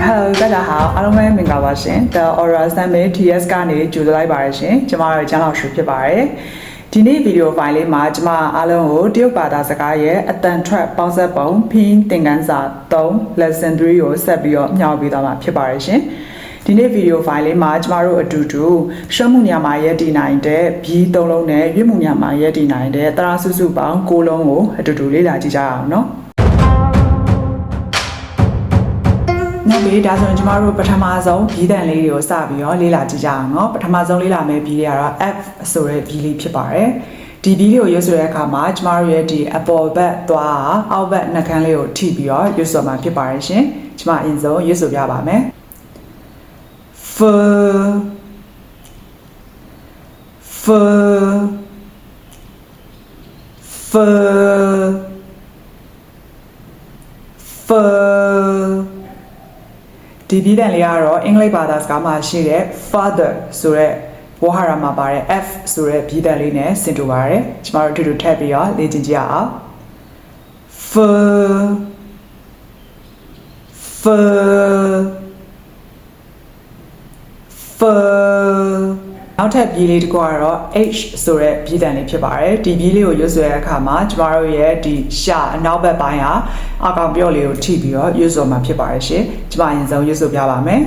Hello 大家好အားလုံးပဲမင်္ဂလာပါရှင် The Aura Summit TS ကနေကြိုဆိုလိုက်ပါတယ်ရှင်ကျွန်မတို့ကျန်းတော်ရှုဖြစ်ပါတယ်ဒီနေ့ဗီဒီယိုဖိုင်လေးမှာကျွန်မအားလုံးကိုတရုတ်ဘာသာစကားရဲ့အတန်ထွက်ပေါင်းစပ်ပုံဖင်းသင်ခန်းစာ3 lesson 3ကိုဆက်ပြီးတော့မျှဝေပေးသွားမှာဖြစ်ပါတယ်ရှင်ဒီနေ့ဗီဒီယိုဖိုင်လေးမှာကျမတို့အတူတူရှမ်းမှုညမှာရက်တည်နိုင်တဲ့ဘီ3လုံးနဲ့ရွေးမှုညမှာရက်တည်နိုင်တဲ့တရာစုစုပေါင်း6လုံးကိုအတူတူလေ့လာကြည့်ကြအောင်နော်နောက်ပြီးဒါဆိုရင်ကျမတို့ပထမဆုံးဘီတန်လေးတွေကိုစပြီးတော့လေ့လာကြည့်ကြအောင်နော်ပထမဆုံးလေ့လာမယ့်ဘီတွေကတော့ F ဆိုတဲ့ဘီလေးဖြစ်ပါတယ်ဒီဘီလေးကိုရွတ်ဆိုတဲ့အခါမှာကျမတို့ရဲ့ဒီအပေါ်ဘက်သွားအောက်ဘက်နှာခမ်းလေးကိုထိပြီးတော့ရွတ်ဆိုမှာဖြစ်ပါတယ်ရှင်ကျမအရင်ဆုံးရွတ်ဆိုပြပါမယ်Fဒီဘီတန်လေးကတော့အင်္ဂလိပ်ဘာသာစကားမှာရှိတဲ့ father ဆိုတဲ့ဝါဟာရမှာပါတဲ့ F ဆိုတဲ့ဘီတန်လေးနဲ့ဆင်တူပါတယ်ကျမတို့အတူတူထပ်ပြီးတော့လေ့ကျင့်ကြည့်အောင် F နောက်ထပ်ဘီလေးတစ်ခုကတော့ H ဆိုတဲ့ဘီတန်လေးဖြစ်ပါတယ်ဒီဘီလေးကိုရွတ်ဆိုတဲ့အခါမှာကျမတို့ရဲ့ဒီရှာအနောက်ဘက်ပိုင်းဟာအကောင်ပြော့လေးကိုထိပြီးတော့ရွတ်ဆိုမှာဖြစ်ပါတယ်ရှင်ကျမအရင်ဆုံးရွတ်ဆိုပြပါမယ်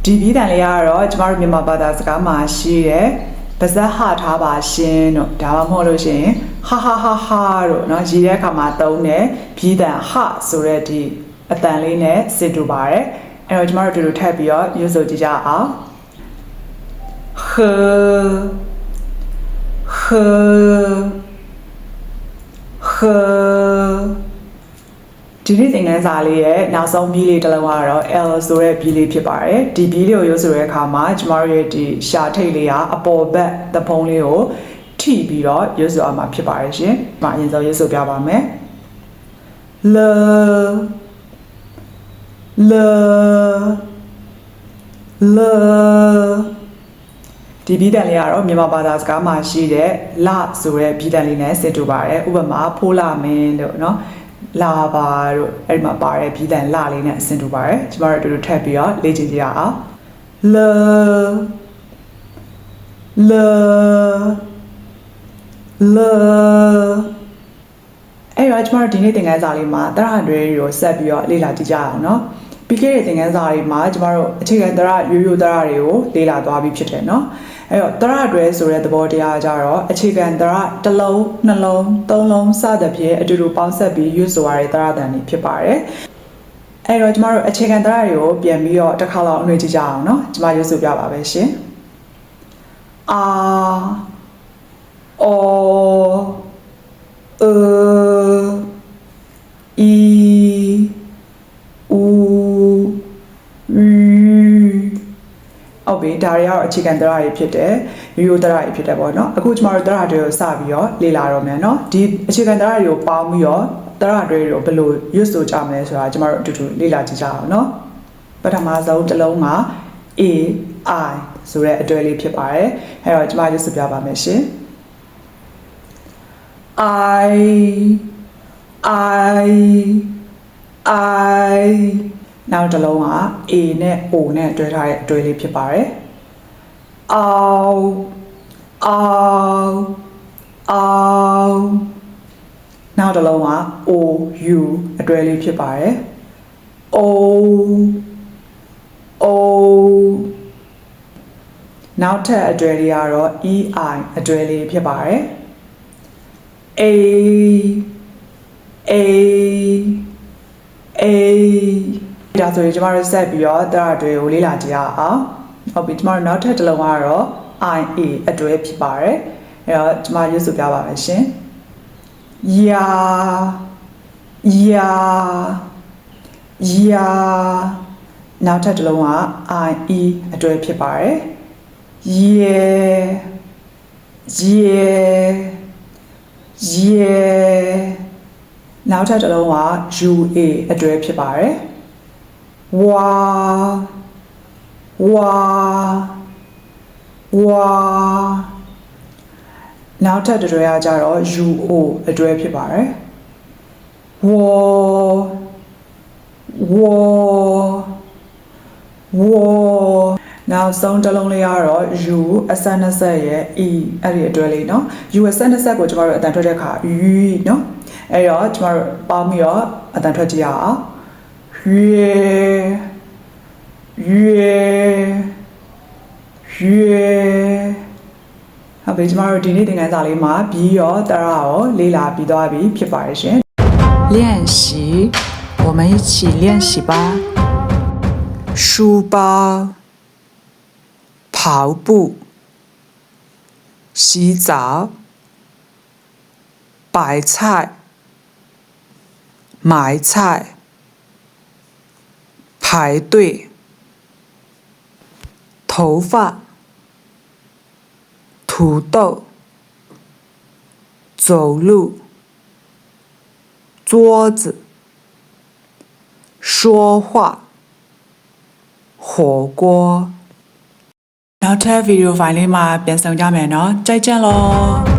ဒီဘီတန်လေးကတော့ကျမတို့မြန်မာဘာသာစကားမှာရှိတဲ့ပါဇက်ဟထားပါရှင်တို့ဒါမှမဟုတ်လို့ရှိရင်ဟာတို့เนาะရေးတဲ့အခါမှာသုံးတဲ့ဘီတန်ဟဆိုတဲ့ဒီအတန်လေးနဲ့စစ်တူပါတယ်အဲ့တော့ကျမတို့ဒီလိုထပ်ပြီးတော့ရွတ်ဆိုကြည့်ကြအောင်ဒီနေ့သင်ခန်းစာလေးရဲ့နောက်ဆုံးဘီလေးတစ်လုံးကတော့ L ဆိုတဲ့ဘီလေးဖြစ်ပါတယ်ဒီဘီလေးကိုရွတ်ဆိုတဲ့အခါမှာကျမတို့ရဲ့ဒီရှာထိတ်လေးကအပေါ်ဘက်သဖုံးလေးကိုထိပြီးတော့ရွတ်ဆိုအောင်မှာဖြစ်ပါတယ်ရှင်။အရင်ဆုံးရွတ်ဆိုပြပါမယ်။ L ဒီဘီတန်လေးကတော့မြန်မာဘာသာစကားမှာရှိတဲ့လဆိုတဲ့ဘီတန်လေးနဲ့စစ်တူပါတယ်။ဥပမာဖိုးလာမင်းတို့เนาะလာပါတို့အဲ့ဒီမှာပါတဲ့ဘီတန်လလေးနဲ့အဆင်တူပါတယ်။ကျမတို့အတူတူထပ်ပြီးတော့လေ့ကျင့်ကြရအောင်။ L အဲ့တော့ကျမတို့ဒီနေ့သင်ခန်းစာလေးမှာတရတွေကိုဆက်ပြီးတော့လေ့လာကြည့်ကြအောင်เนาะပြီးခဲ့တဲ့သင်ခန်းစာလေးမှာကျမတို့အခြေခံတရရိုးတရတွေကိုလေ့လာသွားပြီးဖြစ်တယ်เนาะအဲ့တော့တရတွေဆိုတဲ့သဘောတရားကြတော့အခြေခံတရတစ်လုံးနှလုံးသုံးလုံးစသဖြင့်အတူတူပေါင်းဆက်ပြီးရွတ်ဆိုရတဲ့တရတန်တွေဖြစ်ပါတယ်အဲ့တော့ကျမတို့အခြေခံတရတွေကိုပြန်ပြီးတော့တစ်ခါလောက်အနှွေးကြည့်ကြအောင်เนาะကျမရွတ်ဆိုပြပါပဲရှင်ဟုတ်ပြီဒါတွေကတော့အခြေခံတရတွေဖြစ်တယ်ရိုးတရတွေဖြစ်တယ်ပေါ့နော်အခုကျမတို့တရတွေကိုစပြီးတော့လေ့လာတော့မယ်နော်ဒီအခြေခံတရတွေကိုပေါင်းပြီးတော့တရတွေကိုဘယ်လိုရွတ်ဆိုကြမလဲဆိုတာကျမတို့အတူတူလေ့လာကြည့်ကြအောင်နော်ပထမဆုံးတစ်လုံးက A I ဆိုတဲ့အတွဲလေးဖြစ်ပါတယ်အဲ့တော့ကျမရွတ်ဆိုပြပါမယ်ရှင် I နောက်တစ်လုံးက A နဲ့ O နဲ့တွဲထားတဲ့အတွဲလေးဖြစ်ပါတယ်နောက်တစ်လုံးက O U အတွဲလေးဖြစ်ပါတယ်နောက်ထပ်အတွဲလေးကတော့ EI အတွဲလေးဖြစ်ပါတယ်A ဒါဆိုရင်ကျမတို့ဆက်ပြီးတော့တရတွေကိုလေ့လာကြရအောင်ဟုတ်ပြီကျမတို့နောက်ထပ်တစ်လုံးကတော့ IA အတွဲဖြစ်ပါတယ်အဲ့တော့ကျမရွတ်ဆိုပြပါမယ်ရှင်ယာနောက်ထပ်တစ်လုံးက IE အတွဲဖြစ်ပါတယ်နောက်ထပ်တစ်လုံးက UA အတွဲဖြစ်ပါတယ်ဝါ ဝါ နောက်ထပ်တွဲကကြတော့ UO အတွဲဖြစ်ပါတယ်ဝနောက်ဆုံးတစ်လုံးလေးကတော့ U အစနှစ်ဆက်ရဲ့ E အဲ့ဒီအတွဲလေးเนาะ U အစနှစ်ဆက်ကိုကျမတို့အတန်ထွက်တဲ့အခါ U เนาะအဲ့တော့ကျမတို့ပေါင်းပြီးတော့အတန်ထွက်ကြည့်ရအောင်ဟုတ်ပြီကျမတို့ဒီနေ့သင်ခန်းစာလေးမှာပြီးရောတရရောလေ့လာပြီးသွားပြီဖြစ်ပါတယ်ရှင်练习我们一起练习吧书包跑步洗澡白菜买菜排队头发土豆走路桌子说话火锅နောက်ထပ်ဗီဒီယိုဖိုင်လေးမှာပြန်ဆောင်ကြမယ်เนาะကြိုက်ကြလော